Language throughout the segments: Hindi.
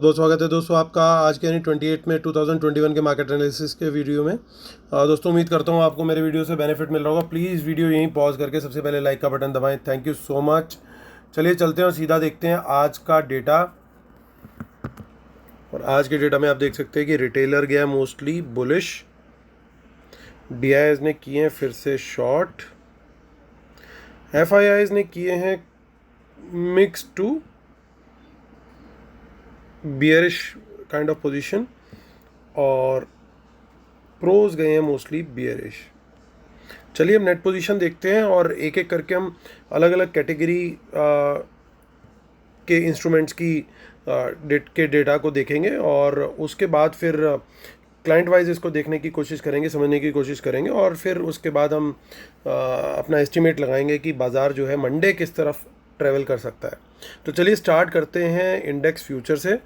दोस्तों स्वागत है दोस्तों आपका आज के यानी 28 में 2021 के मार्केट एनालिसिस के वीडियो में। दोस्तों उम्मीद करता हूँ आपको मेरे वीडियो से बेनिफिट मिल रहा होगा। प्लीज़ वीडियो यहीं पॉज करके सबसे पहले लाइक का बटन दबाएं। Thank you so much. चलिए चलते हैं और सीधा देखते हैं आज का डेटा। और आज के डेटा में आप देख सकते हैं कि रिटेलर गया मोस्टली बुलिश, डीआईएस ने किए हैं फिर से शॉर्ट, एफआईआईज ने किए हैं mix to bearish kind of position, और प्रोज गए हैं मोस्टली बियरिश। चलिए अब नेट पोजीशन देखते हैं और एक एक करके हम अलग अलग कैटेगरी के इंस्ट्रूमेंट्स की डेटा को देखेंगे और उसके बाद फिर क्लाइंट वाइज इसको देखने की कोशिश करेंगे, समझने की कोशिश करेंगे, और फिर उसके बाद हम अपना एस्टिमेट लगाएंगे कि बाज़ार जो है मंडे किस तरफ ट्रेवल कर सकता है। तो चलिए स्टार्ट करते हैं इंडेक्स फ्यूचर से।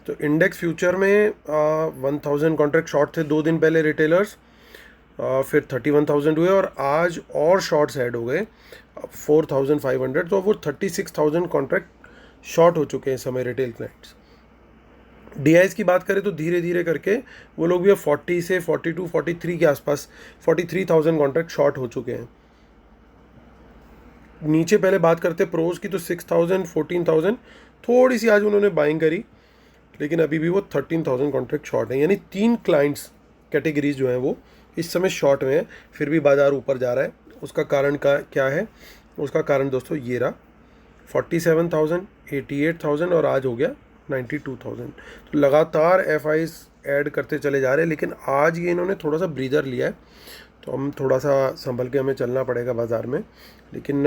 तो इंडेक्स फ्यूचर में 1000 कॉन्ट्रैक्ट शॉर्ट थे 2 दिन पहले रिटेलर्स, फिर 31,000 हुए और आज और शॉर्ट्स ऐड हो गए 4,500, तो वो 36,000 कॉन्ट्रैक्ट शॉर्ट हो चुके हैं इस समय रिटेल क्लाइंट्स। डीआईएस की बात करें तो धीरे धीरे करके वो लोग भी अब 40 से 42 43 के आसपास 43,000 कॉन्ट्रैक्ट शॉर्ट हो चुके हैं। नीचे पहले बात करते प्रोज की तो 6,000 14,000 थोड़ी सी आज उन्होंने बाइंग करी, लेकिन अभी भी वो 13,000 कॉन्ट्रैक्ट शॉर्ट हैं। यानी 3 क्लाइंट्स कैटेगरीज जो हैं वो इस समय शॉर्ट में है, फिर भी बाज़ार ऊपर जा रहा है। उसका कारण क्या है? उसका कारण दोस्तों ये रहा 47,000 88,000 और आज हो गया 92,000। तो लगातार एफआईज ऐड करते चले जा रहे हैं, लेकिन आज ये इन्होंने थोड़ा सा ब्रीदर लिया है, तो हम थोड़ा सा संभल के हमें चलना पड़ेगा बाज़ार में, लेकिन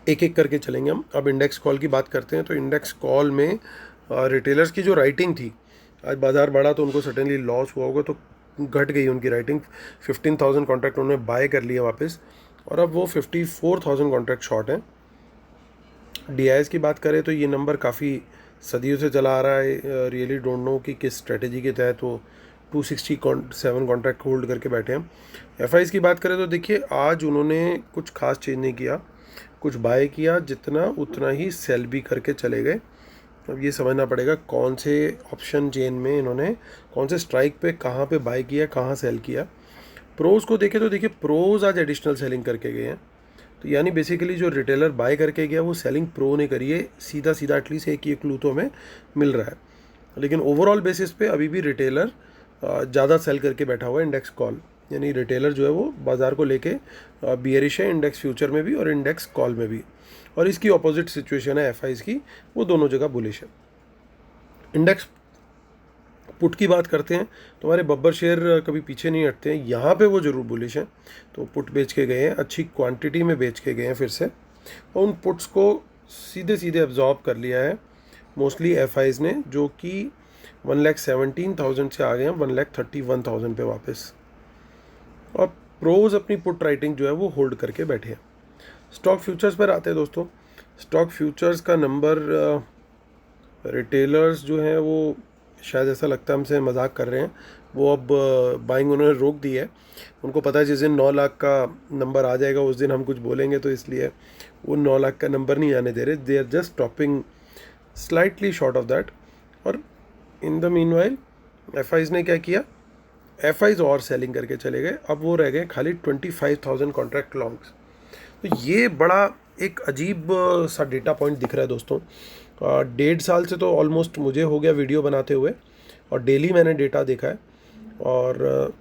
एक एक करके चलेंगे हम। अब इंडेक्स कॉल की बात करते हैं। तो इंडेक्स कॉल में रिटेलर्स की जो राइटिंग थी, आज बाज़ार बढ़ा तो उनको सडनली लॉस हुआ होगा, तो घट गई उनकी राइटिंग। 15,000 कॉन्ट्रैक्ट उन्होंने बाय कर लिया वापस, और अब वो 54,000 कॉन्ट्रैक्ट शॉर्ट हैं। डीआईएस की बात करें तो ये नंबर काफ़ी सदियों से चला आ रहा है। रियली डोंट नो कि किस स्ट्रेटेजी के तहत वो 267 कॉन्ट्रैक्ट होल्ड करके बैठे हैं। एफआईज की बात करें तो देखिए आज उन्होंने कुछ खास चेंज नहीं किया, कुछ बाय किया जितना उतना ही सेल भी करके चले गए। अब ये समझना पड़ेगा कौन से ऑप्शन चेन में इन्होंने कौन से स्ट्राइक पे कहाँ पे बाय किया, कहाँ सेल किया। प्रोज को देखें तो देखिए प्रोज आज एडिशनल सेलिंग करके गए हैं, तो यानी बेसिकली जो रिटेलर बाय करके गया वो सेलिंग प्रो ने करी है। सीधा सीधा एटलीस्ट एक ये क्लू तो हमें मिल रहा है, लेकिन ओवरऑल बेसिस पे अभी भी रिटेलर ज़्यादा सेल करके बैठा हुआ है इंडेक्स कॉल। यानी रिटेलर जो है वो बाज़ार को लेके बियरिश है, इंडेक्स फ्यूचर में भी और इंडेक्स कॉल में भी, और इसकी ऑपोजिट सिचुएशन है एफआईज की, वो दोनों जगह बुलिश है। इंडेक्स पुट की बात करते हैं तो हमारे बब्बर शेयर कभी पीछे नहीं हटते हैं, यहाँ पे वो ज़रूर बुलिश हैं, तो पुट बेच के गए हैं, अच्छी क्वांटिटी में बेच के गए हैं फिर से, और उन पुट्स को सीधे सीधे एब्जॉर्ब कर लिया है मोस्टली एफआईज ने, जो कि 1,17,000 से आ गए हैं 1,31,000 पे वापस। और प्रोज अपनी पुट राइटिंग जो है वो होल्ड करके बैठे हैं। स्टॉक फ्यूचर्स पर आते हैं दोस्तों। स्टॉक फ्यूचर्स का नंबर रिटेलर्स जो हैं वो शायद ऐसा लगता है हमसे मजाक कर रहे हैं, वो अब बाइंग उन्होंने रोक दी है। उनको पता है जिस दिन 9 लाख का नंबर आ जाएगा उस दिन हम कुछ बोलेंगे, तो इसलिए वो 9 लाख का नंबर नहीं आने दे रहे। They are just stopping slightly short of that. और इन द मीनवाइल एफआईज ने क्या किया, एफआईज और सेलिंग करके चले गए। अब वो रह गए खाली 25,000 कॉन्ट्रैक्ट लॉन्ग्स। तो ये बड़ा एक अजीब सा डेटा पॉइंट दिख रहा है दोस्तों। 1.5 साल से तो ऑलमोस्ट मुझे हो गया वीडियो बनाते हुए, और डेली मैंने डेटा देखा है, और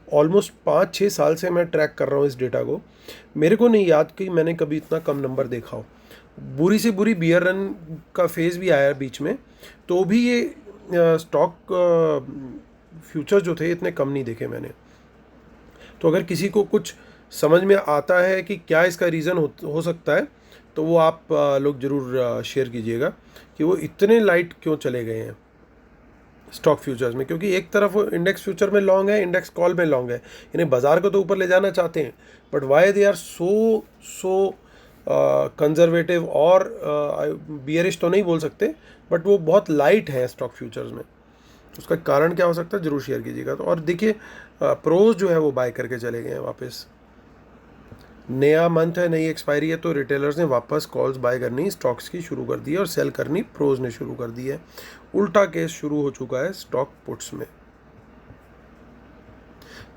ऑलमोस्ट 5-6 साल से मैं ट्रैक कर रहा हूँ इस डेटा को। मेरे को नहीं याद कि मैंने कभी इतना कम नंबर देखा हो। बुरी से बुरी बियर रन का फेज़ भी आया बीच में, तो भी ये स्टॉक फ्यूचर जो थे इतने कम नहीं देखे मैंने। तो अगर किसी को कुछ समझ में आता है कि क्या इसका रीज़न हो सकता है, तो वो आप लोग ज़रूर शेयर कीजिएगा कि वो इतने लाइट क्यों चले गए हैं स्टॉक फ्यूचर्स में। क्योंकि एक तरफ वो इंडेक्स फ्यूचर में लॉन्ग है, इंडेक्स कॉल में लॉन्ग है, यानी बाज़ार को तो ऊपर ले जाना चाहते हैं, but why they are so conservative, और बियरिश तो नहीं बोल सकते, बट वो बहुत लाइट है स्टॉक फ्यूचर्स में। उसका कारण क्या हो सकता है ज़रूर शेयर कीजिएगा। तो और देखिए प्रोज जो है वो बाय करके चले गए हैं वापस। नया मंथ है, नई एक्सपायरी है, तो रिटेलर्स ने वापस कॉल्स बाय करनी स्टॉक्स की शुरू कर दी है और सेल करनी प्रोज ने शुरू कर दी है। उल्टा केस शुरू हो चुका है स्टॉक पुट्स में।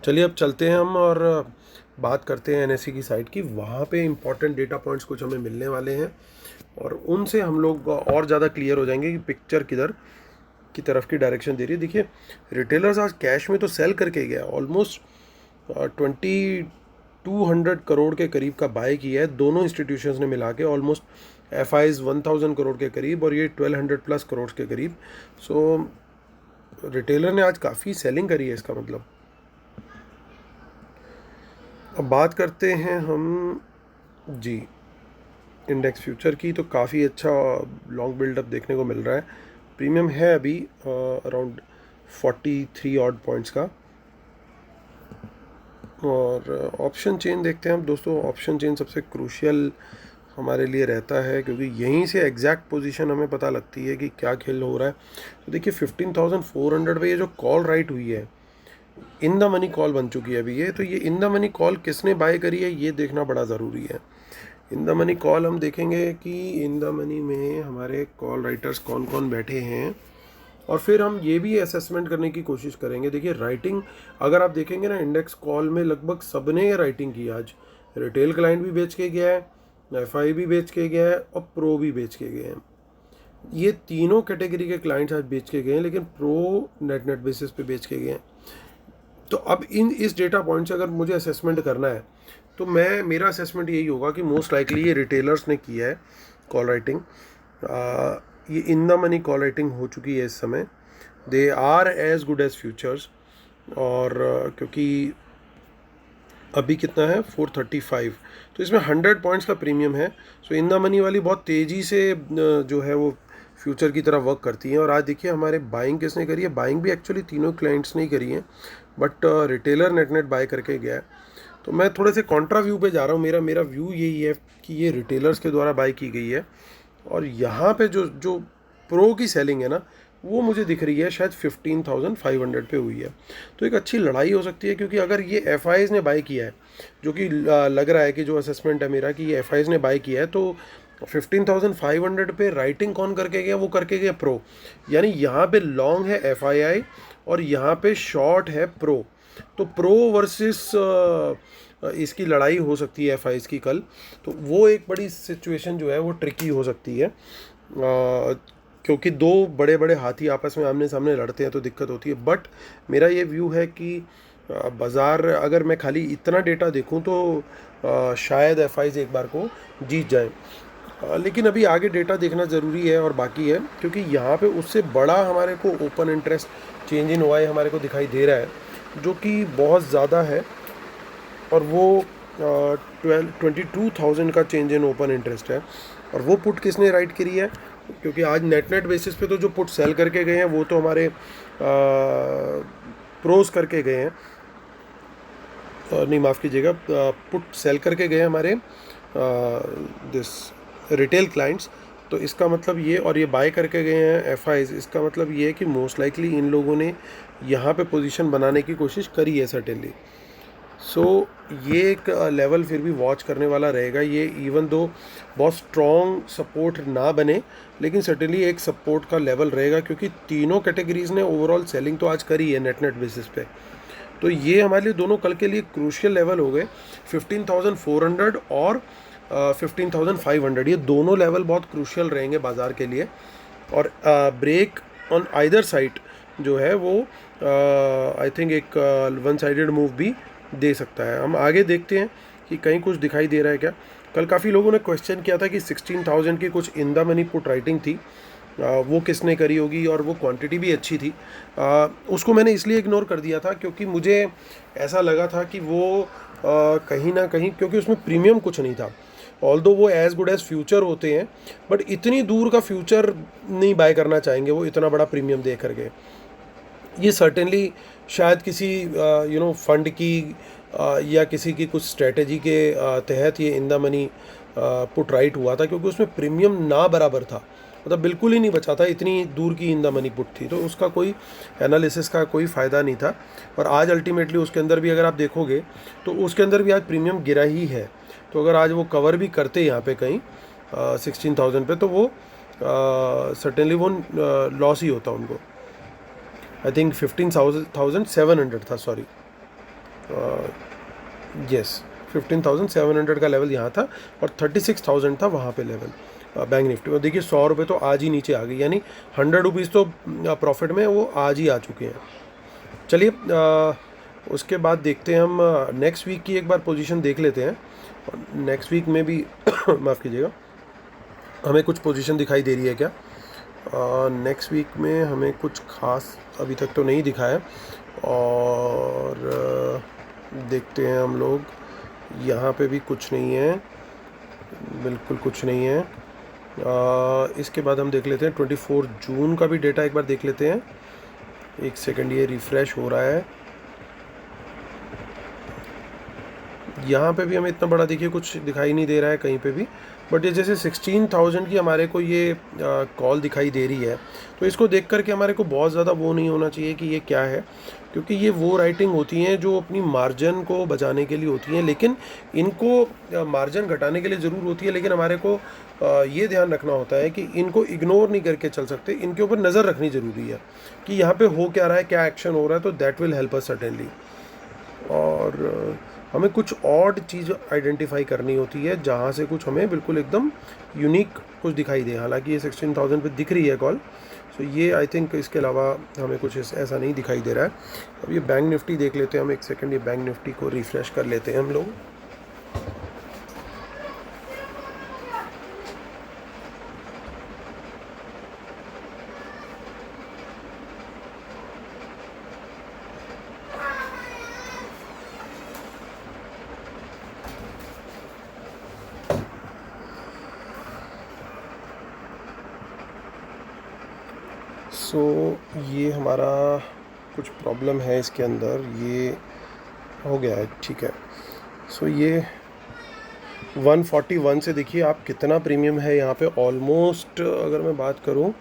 चलिए अब चलते हैं हम और बात करते हैं एनएससी की साइट की। वहाँ पे इंपॉर्टेंट डेटा पॉइंट्स कुछ हमें मिलने वाले हैं और उनसे हम लोग और ज़्यादा क्लियर हो जाएंगे कि पिक्चर किधर की तरफ की डायरेक्शन दे रही है। देखिए रिटेलर्स आज कैश में तो सेल करके गया, ऑलमोस्ट 2200 करोड़ के करीब का बाय किया है दोनों इंस्टीट्यूशंस ने मिला के, ऑलमोस्ट एफआईज 1000 करोड़ के करीब और ये 1200 प्लस करोड़ के करीब। सो रिटेलर ने आज काफ़ी सेलिंग करी है इसका मतलब। अब बात करते हैं हम जी इंडेक्स फ्यूचर की, तो काफ़ी अच्छा लॉन्ग बिल्डअप देखने को मिल रहा है। प्रीमियम है अभी अराउंड 43 ऑड पॉइंट्स का। और ऑप्शन चेन देखते हैं हम दोस्तों। ऑप्शन चेन सबसे क्रूशियल हमारे लिए रहता है क्योंकि यहीं से एग्जैक्ट पोजीशन हमें पता लगती है कि क्या खेल हो रहा है। तो देखिए 15,400 पे ये जो कॉल राइट हुई है, इन द मनी कॉल बन चुकी है अभी ये। तो ये इन द मनी कॉल किसने बाय करी है ये देखना बड़ा ज़रूरी है। इन द मनी कॉल हम देखेंगे कि इन द मनी में हमारे कॉल राइटर्स कौन कौन बैठे हैं और फिर हम ये भी असेसमेंट करने की कोशिश करेंगे। देखिए राइटिंग अगर आप देखेंगे ना, इंडेक्स कॉल में लगभग सबने ये राइटिंग की आज। रिटेल क्लाइंट भी बेच के गया है, एफआई भी बेच के गया है और प्रो भी बेच के गए हैं। ये तीनों कैटेगरी के क्लाइंट्स आज बेच के गए हैं, लेकिन प्रो नेट बेसिस पे बेच के गए हैं। तो अब इस डेटा पॉइंट से अगर मुझे असेसमेंट करना है तो मेरा असेसमेंट यही होगा कि मोस्ट लाइकली ये रिटेलर्स ने किया है कॉल राइटिंग। ये in the money call writing हो चुकी है इस समय। They are as good as futures. और क्योंकि अभी कितना है 435, तो इसमें 100 पॉइंट्स का प्रीमियम है। सो इन द मनी वाली बहुत तेज़ी से जो है वो फ्यूचर की तरह वर्क करती हैं। और आज देखिए हमारे बाइंग किसने करी है। बाइंग भी एक्चुअली तीनों क्लाइंट्स ने ही करी है, बट रिटेलर नेट बाय करके गया है। तो मैं थोड़े से कॉन्ट्रा व्यू पे जा रहा हूँ। मेरा व्यू यही है कि ये रिटेलर्स के द्वारा बाय की गई है और यहाँ पे जो प्रो की सेलिंग है ना, वो मुझे दिख रही है शायद 15,500 पे हुई है। तो एक अच्छी लड़ाई हो सकती है क्योंकि अगर ये एफआईज ने बाय किया है, जो कि लग रहा है कि जो असेसमेंट है मेरा कि ये एफआईज ने बाय किया है, तो 15,500 पे राइटिंग कौन करके गया, वो करके गया प्रो। यानी यहाँ पे लॉन्ग है एफआईआई और यहाँ पे शॉर्ट है प्रो। तो प्रो वर्सेस इसकी लड़ाई हो सकती है एफआईज की कल। तो वो एक बड़ी सिचुएशन जो है वो ट्रिकी हो सकती है क्योंकि दो बड़े बड़े हाथी आपस में आमने सामने लड़ते हैं तो दिक्कत होती है। बट मेरा ये व्यू है कि बाज़ार अगर मैं खाली इतना डेटा देखूं तो शायद एफआईज एक बार को जीत जाए। लेकिन अभी आगे डेटा देखना ज़रूरी है और बाकी है क्योंकि यहाँ पे उससे बड़ा हमारे को open interest change in OI हमारे को दिखाई दे रहा है जो कि बहुत ज़्यादा है। और वो 22,000 का चेंज इन ओपन इंटरेस्ट है। और वो पुट किसने राइट करी है, क्योंकि आज नेट बेसिस पे तो जो पुट सेल करके गए हैं वो तो हमारे प्रोज करके गए हैं, नहीं माफ़ कीजिएगा, पुट सेल करके गए हमारे दिस रिटेल क्लाइंट्स। तो इसका मतलब ये, और ये बाय करके गए हैं एफआईज, इसका मतलब ये है कि मोस्ट लाइकली इन लोगों ने यहाँ पे पोजीशन बनाने की कोशिश करी है सर्टेनली। सो ये एक लेवल फिर भी वॉच करने वाला रहेगा। ये इवन दो बहुत स्ट्रॉन्ग सपोर्ट ना बने, लेकिन सर्टेनली एक सपोर्ट का लेवल रहेगा क्योंकि तीनों कैटेगरीज ने ओवरऑल सेलिंग तो आज करी है नेट बेसिस पे। तो ये हमारे लिए दोनों कल के लिए क्रूशियल लेवल हो गए 15,400 और 15,500। ये दोनों लेवल बहुत क्रूशियल रहेंगे बाज़ार के लिए। और ब्रेक ऑन आइदर साइड जो है वो आई थिंक एक वन साइडेड मूव भी दे सकता है। हम आगे देखते हैं कि कहीं कुछ दिखाई दे रहा है क्या। कल काफ़ी लोगों ने क्वेश्चन किया था कि 16,000 की कुछ इन द मनी पुट राइटिंग थी, वो किसने करी होगी और वो क्वांटिटी भी अच्छी थी। उसको मैंने इसलिए इग्नोर कर दिया था क्योंकि मुझे ऐसा लगा था कि वो कहीं ना कहीं, क्योंकि उसमें प्रीमियम कुछ नहीं था। ऑल्दो वो एज गुड एज फ्यूचर होते हैं, बट इतनी दूर का फ्यूचर नहीं बाय करना चाहेंगे वो इतना बड़ा प्रीमियम दे करके। ये सर्टेनली शायद किसी फंड की या किसी की कुछ स्ट्रेटजी के तहत ये in the money put right हुआ था, क्योंकि उसमें प्रीमियम ना बराबर था, मतलब बिल्कुल ही नहीं बचा था। इतनी दूर की इन द मनी पुट थी तो उसका कोई एनालिसिस का कोई फ़ायदा नहीं था। और आज अल्टीमेटली उसके अंदर भी अगर आप देखोगे तो उसके अंदर भी आज प्रीमियम गिरा ही है। तो अगर आज वो कवर भी करते यहाँ पे कहीं 16,000 पे, तो वो सर्टेनली वो लॉस ही होता उनको। आई थिंक 15,700 था, सॉरी, यस 15,700 का लेवल यहाँ था और 36,000 था वहाँ पे लेवल बैंक निफ्टी में। देखिए 100 रुपये तो आज ही नीचे आ गई, यानी 100 रुपीज़ तो प्रॉफिट में वो आज ही आ चुके हैं। चलिए उसके बाद देखते हैं हम नेक्स्ट वीक की एक बार पोजीशन देख लेते हैं। नेक्स्ट वीक में भी माफ़ कीजिएगा, हमें कुछ पोजीशन दिखाई दे रही है क्या? नेक्स्ट वीक में हमें कुछ खास अभी तक तो नहीं दिखा है, और देखते हैं हम लोग, यहाँ पे भी कुछ नहीं है, बिल्कुल कुछ नहीं है। इसके बाद हम देख लेते हैं 24 जून का भी डेटा एक बार देख लेते हैं। एक सेकंड, ये रिफ़्रेश हो रहा है। यहाँ पे भी हमें इतना बड़ा देखिए कुछ दिखाई नहीं दे रहा है कहीं पे भी, बट ये जैसे 16,000 की हमारे को ये कॉल दिखाई दे रही है, तो इसको देख करके हमारे को बहुत ज़्यादा वो नहीं होना चाहिए कि ये क्या है, क्योंकि ये वो राइटिंग होती हैं जो अपनी मार्जिन को बचाने के लिए होती हैं, लेकिन इनको मार्जिन घटाने के लिए ज़रूर होती है, लेकिन हमारे को ये ध्यान रखना होता है कि इनको इग्नोर नहीं करके चल सकते, इनके ऊपर नज़र रखनी ज़रूरी है कि यहाँ पे हो क्या रहा है, क्या एक्शन हो रहा है, तो that will help us certainly. और हमें कुछ ऑड चीज़ आइडेंटिफाई करनी होती है जहाँ से कुछ हमें बिल्कुल एकदम यूनिक कुछ दिखाई दे। हालांकि ये 16,000 पे दिख रही है कॉल, सो ये आई थिंक इसके अलावा हमें कुछ ऐसा नहीं दिखाई दे रहा है। अब ये बैंक निफ्टी देख लेते हैं हम, एक सेकंड, ये बैंक निफ्टी को रिफ़्रेश कर लेते हैं हम लोग। सो ये हमारा कुछ प्रॉब्लम है इसके अंदर, ये हो गया है, ठीक है। सो ये 141 से देखिए आप कितना प्रीमियम है यहाँ पे, ऑलमोस्ट अगर मैं बात करूँ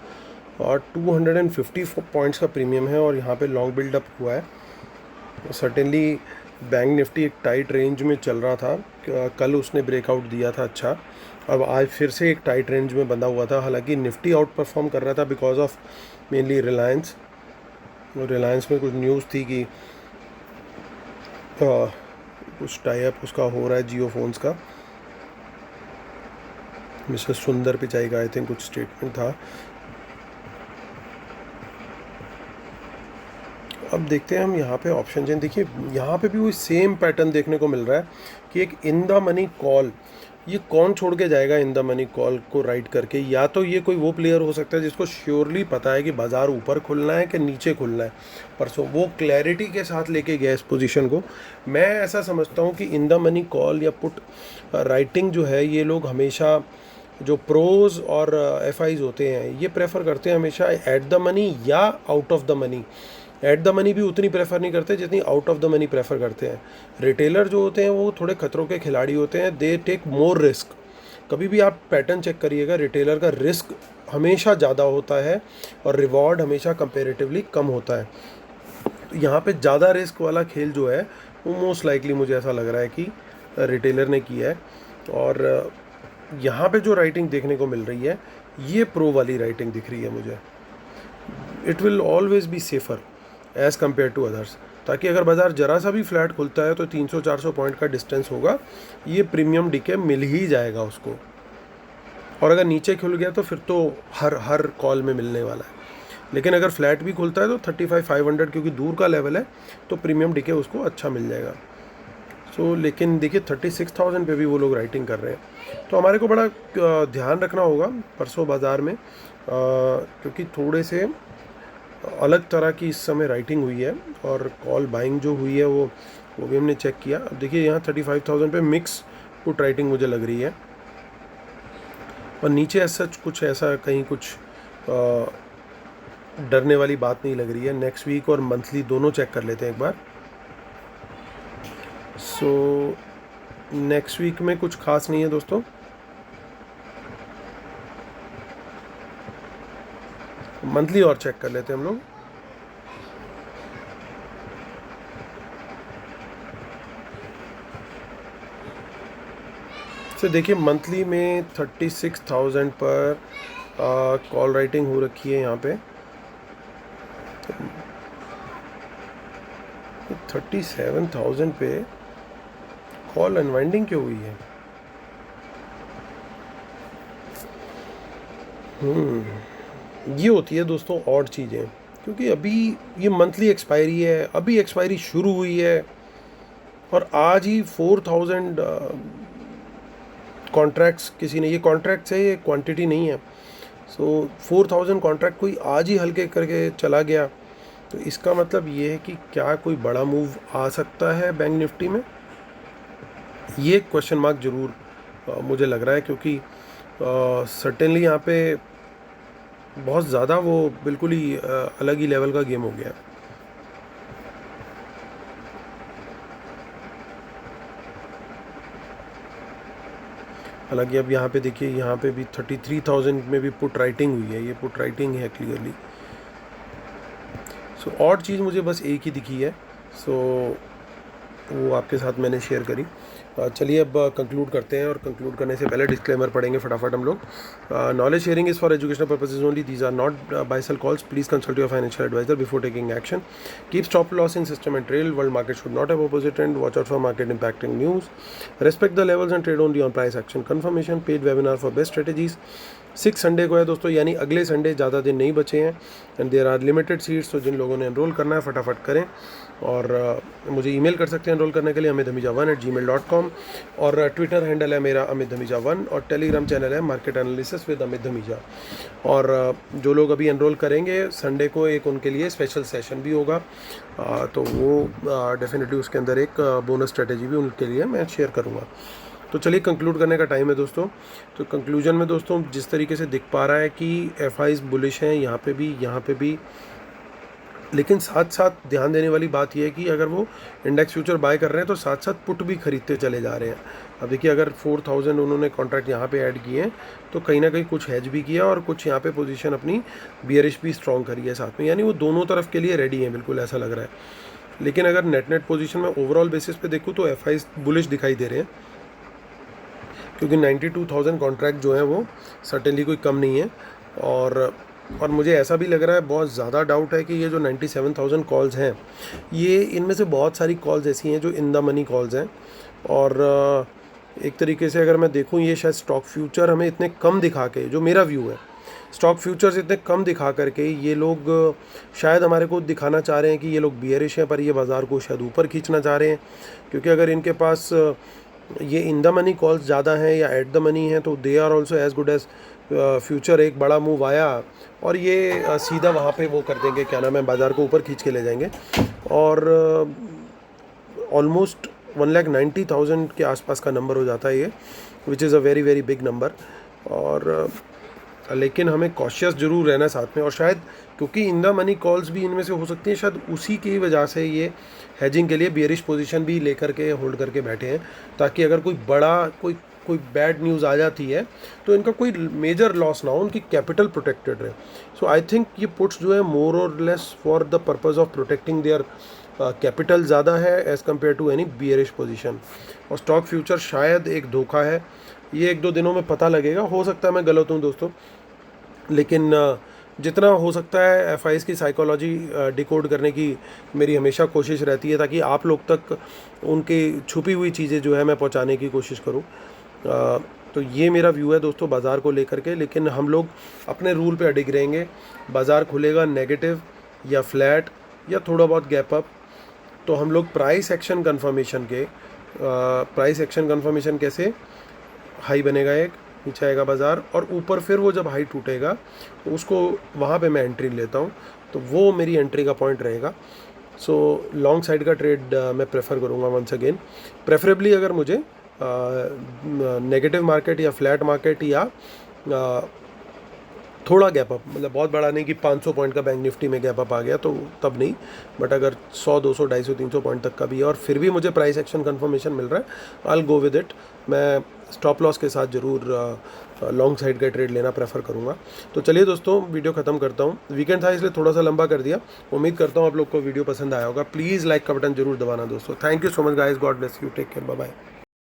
और 250 पॉइंट्स का प्रीमियम है, और यहाँ पे लॉन्ग बिल्डअप हुआ है। सर्टेनली बैंक निफ्टी एक टाइट रेंज में चल रहा था, कल उसने ब्रेकआउट दिया था अच्छा, अब आज फिर से एक टाइट रेंज में बंधा हुआ था। हालांकि निफ्टी आउट परफॉर्म कर रहा था बिकॉज ऑफ मेनली रिलायंस में कुछ न्यूज़ थी कि कुछ टाई अप उसका हो रहा है जियो फोन्स का, मिस्टर सुंदर पिचाई का आई थिंक कुछ स्टेटमेंट था। अब देखते हैं हम यहाँ पे ऑप्शन चेन, देखिए यहाँ पे भी वही सेम पैटर्न देखने को मिल रहा है कि एक इन द मनी कॉल, ये कौन छोड़ के जाएगा इन द मनी कॉल को राइट करके? या तो ये कोई वो प्लेयर हो सकता है जिसको श्योरली पता है कि बाज़ार ऊपर खुलना है कि नीचे खुलना है, परसों वो क्लैरिटी के साथ लेके गया इस पोजीशन को। मैं ऐसा समझता हूँ कि इन द मनी कॉल या पुट राइटिंग जो है, ये लोग हमेशा जो प्रोज और एफ आईज होते हैं ये प्रेफर करते हैं हमेशा एट द मनी या out of the money. At the money भी उतनी प्रेफर नहीं करते जितनी out of the money prefer करते हैं। रिटेलर जो होते हैं वो थोड़े खतरों के खिलाड़ी होते हैं, दे टेक मोर रिस्क। कभी भी आप पैटर्न चेक करिएगा, रिटेलर का रिस्क हमेशा ज़्यादा होता है और रिवॉर्ड हमेशा कंपेरेटिवली कम होता है। तो यहाँ पे ज़्यादा रिस्क वाला खेल जो है वो मोस्ट लाइकली मुझे ऐसा लग रहा है कि रिटेलर ने किया है। और यहाँ पे जो राइटिंग देखने को मिल रही है ये प्रो वाली राइटिंग दिख रही है मुझे। It will always be safer as compare to others, ताकि अगर बाज़ार ज़रा सा भी फ्लैट खुलता है तो 300-400 पॉइंट का डिस्टेंस होगा, ये प्रीमियम डीके मिल ही जाएगा उसको। और अगर नीचे खुल गया तो फिर तो हर कॉल में मिलने वाला है। लेकिन अगर फ्लैट भी खुलता है तो 35,500 क्योंकि दूर का लेवल है तो प्रीमियम डीके उसको अच्छा मिल जाएगा। सो लेकिन देखिए 36,000 पे भी वो लोग राइटिंग कर रहे हैं, तो हमारे को बड़ा ध्यान रखना होगा परसों बाज़ार में, क्योंकि थोड़े से अलग तरह की इस समय राइटिंग हुई है और कॉल बाइंग जो हुई है वो भी हमने चेक किया। अब देखिए यहाँ 35,000 पे मिक्स पुट राइटिंग मुझे लग रही है, और नीचे ऐसा कुछ ऐसा कहीं कुछ डरने वाली बात नहीं लग रही है। नेक्स्ट वीक और मंथली दोनों चेक कर लेते हैं एक बार। सो नेक्स्ट वीक में कुछ खास नहीं है दोस्तों, मंथली और चेक कर लेते हैं हम लोग। तो देखिए मंथली में 36,000 पर कॉल राइटिंग हो रखी है यहाँ पे। 37,000 पे कॉल अनवाइंडिंग क्यों हुई है? ये होती है दोस्तों और चीज़ें, क्योंकि अभी ये मंथली एक्सपायरी है, अभी एक्सपायरी शुरू हुई है और आज ही 4,000 कॉन्ट्रैक्ट्स किसी ने, ये कॉन्ट्रैक्ट्स है, ये क्वांटिटी नहीं है। सो 4,000 कॉन्ट्रैक्ट कोई आज ही हल्के करके चला गया, तो इसका मतलब ये है कि क्या कोई बड़ा मूव आ सकता है बैंक निफ्टी में? ये क्वेश्चन मार्क जरूर मुझे लग रहा है, क्योंकि सर्टेनली यहाँ पे बहुत ज़्यादा वो बिल्कुल ही अलग ही लेवल का गेम हो गया। हालांकि अब यहाँ पे देखिए, यहाँ पे भी 33,000 में भी पुट राइटिंग हुई है, ये पुट राइटिंग है क्लियरली। सो और चीज़ मुझे बस एक ही दिखी है, सो वो आपके साथ मैंने शेयर करी। चलिए अब कंक्लूड करते हैं, और कंक्लूड करने से पहले डिस्क्लेमर पढ़ेंगे फटाफट हम लोग। Knowledge sharing is for educational purposes only, these are not buy sell calls, please consult your financial advisor before taking action, keep stop loss in system and trail, world market should not have opposite trend, watch out for market impacting news, respect the levels and trade only on price action confirmation, paid webinar for best strategies 6 Sunday को है दोस्तों, यानी अगले संडे, ज़्यादा दिन नहीं बचे हैं, and there are limited seats, तो जिन लोगों ने एनरोल करना है फटाफट करें, और मुझे ईमेल कर सकते हैं एनरोल करने के लिए amitdhamija1@gmail.com, और ट्विटर हैंडल है मेरा अमित धमीजा 1, और टेलीग्राम चैनल है market analysis with Amit Dhamija. और जो लोग अभी एनरोल करेंगे संडे को एक उनके लिए स्पेशल सेशन भी होगा, तो वो डेफिनेटली उसके अंदर एक बोनस स्ट्रेटेजी भी उनके लिए मैं शेयर करूँगा। तो चलिए कंक्लूड करने का टाइम है दोस्तों। तो कंक्लूजन में दोस्तों जिस तरीके से दिख पा रहा है कि एफआईज बुलिश हैं यहाँ पे भी, लेकिन साथ साथ ध्यान देने वाली बात यह है कि अगर वो इंडेक्स फ्यूचर बाय कर रहे हैं तो साथ साथ पुट भी खरीदते चले जा रहे हैं। अब देखिए, अगर 4,000 उन्होंने कॉन्ट्रैक्ट यहाँ पे ऐड किए हैं, तो कहीं ना कहीं कुछ हेज भी किया और कुछ यहाँ पे पोजीशन अपनी बियरिश भी स्ट्रॉन्ग करी है साथ में, यानी वो दोनों तरफ के लिए रेडी है, बिल्कुल ऐसा लग रहा है। लेकिन अगर नेट पोजीशन में ओवरऑल बेसिस पे देखूँ तो एफआईज बुलिश दिखाई दे रहे हैं, क्योंकि 92,000 कॉन्ट्रैक्ट जो है वो सर्टेनली कोई कम नहीं है, और मुझे ऐसा भी लग रहा है, बहुत ज़्यादा डाउट है कि ये जो 97,000 कॉल्स हैं, ये इनमें से बहुत सारी कॉल्स ऐसी हैं जो इन द मनी कॉल्स हैं, और एक तरीके से अगर मैं देखूं, ये शायद स्टॉक फ्यूचर हमें इतने कम दिखा के, जो मेरा व्यू है, स्टॉक फ्यूचर्स इतने कम दिखा करके ये लोग शायद हमारे को दिखाना चाह रहे हैं कि ये लोग बियरिश हैं, पर ये बाज़ार को शायद ऊपर खींचना चाह रहे हैं, क्योंकि अगर इनके पास ये इन द मनी कॉल्स ज़्यादा हैं या एट द मनी हैं, तो they are also as good as future. एक बड़ा मूव आया और ये सीधा वहाँ पे वो कर देंगे, क्या नाम है, बाज़ार को ऊपर खींच के ले जाएंगे, और ऑलमोस्ट 1,90,000 के आसपास का नंबर हो जाता है ये, which is a very very big number. और लेकिन हमें कॉशियस जरूर रहना साथ में, और शायद क्योंकि इन द मनी कॉल्स भी इनमें से हो सकती हैं, शायद उसी की वजह से ये हेजिंग के लिए बियरिश पोजीशन भी लेकर के होल्ड करके बैठे हैं, ताकि अगर कोई बड़ा कोई बैड न्यूज़ आ जाती है तो इनका कोई मेजर लॉस ना हो, उनकी कैपिटल प्रोटेक्टेड रहे। सो आई थिंक ये पुट्स जो है मोर और less for the purpose of protecting their capital ज़्यादा है as compare to any bearish position. और स्टॉक फ्यूचर शायद एक धोखा है, ये 1-2 दिनों में पता लगेगा, हो सकता है मैं गलत हूँ दोस्तों, लेकिन जितना हो सकता है एफआईज की साइकोलॉजी डिकोड करने की मेरी हमेशा कोशिश रहती है, ताकि आप लोग तक उनकी छुपी हुई चीज़ें जो है मैं पहुंचाने की कोशिश करूं। तो ये मेरा व्यू है दोस्तों बाज़ार को लेकर के, लेकिन हम लोग अपने रूल पे अडिग रहेंगे। बाज़ार खुलेगा नेगेटिव या फ्लैट या थोड़ा बहुत गैप अप, तो हम लोग प्राइस एक्शन कन्फर्मेशन कैसे, हाई बनेगा एक, नीचे आएगा बाज़ार, और ऊपर फिर वो जब हाई टूटेगा तो उसको वहाँ पे मैं एंट्री लेता हूँ, तो वो मेरी एंट्री का पॉइंट रहेगा। सो लॉन्ग साइड का ट्रेड मैं प्रेफर करूँगा वंस अगेन, प्रेफरेबली अगर मुझे नेगेटिव मार्केट या फ्लैट मार्केट या थोड़ा गैप अप, मतलब बहुत बड़ा नहीं कि 500 पॉइंट का बैंक निफ्टी में गैप अप आ गया तो तब नहीं, बट अगर 100, 200, 250, 300 पॉइंट तक का भी है और फिर भी मुझे प्राइस एक्शन कंफर्मेशन मिल रहा है, I will go with it. मैं स्टॉप लॉस के साथ ज़रूर लॉन्ग साइड का ट्रेड लेना प्रेफर करूँगा। तो चलिए दोस्तों, वीडियो ख़त्म करता हूँ, वीकेंड था इसलिए थोड़ा सा लंबा कर दिया। उम्मीद करता हूँ आप लोग को वीडियो पसंद आया होगा। प्लीज़ लाइक का बटन जरूर दबाना दोस्तों। Thank you so much guys, God bless you, take care, bye bye.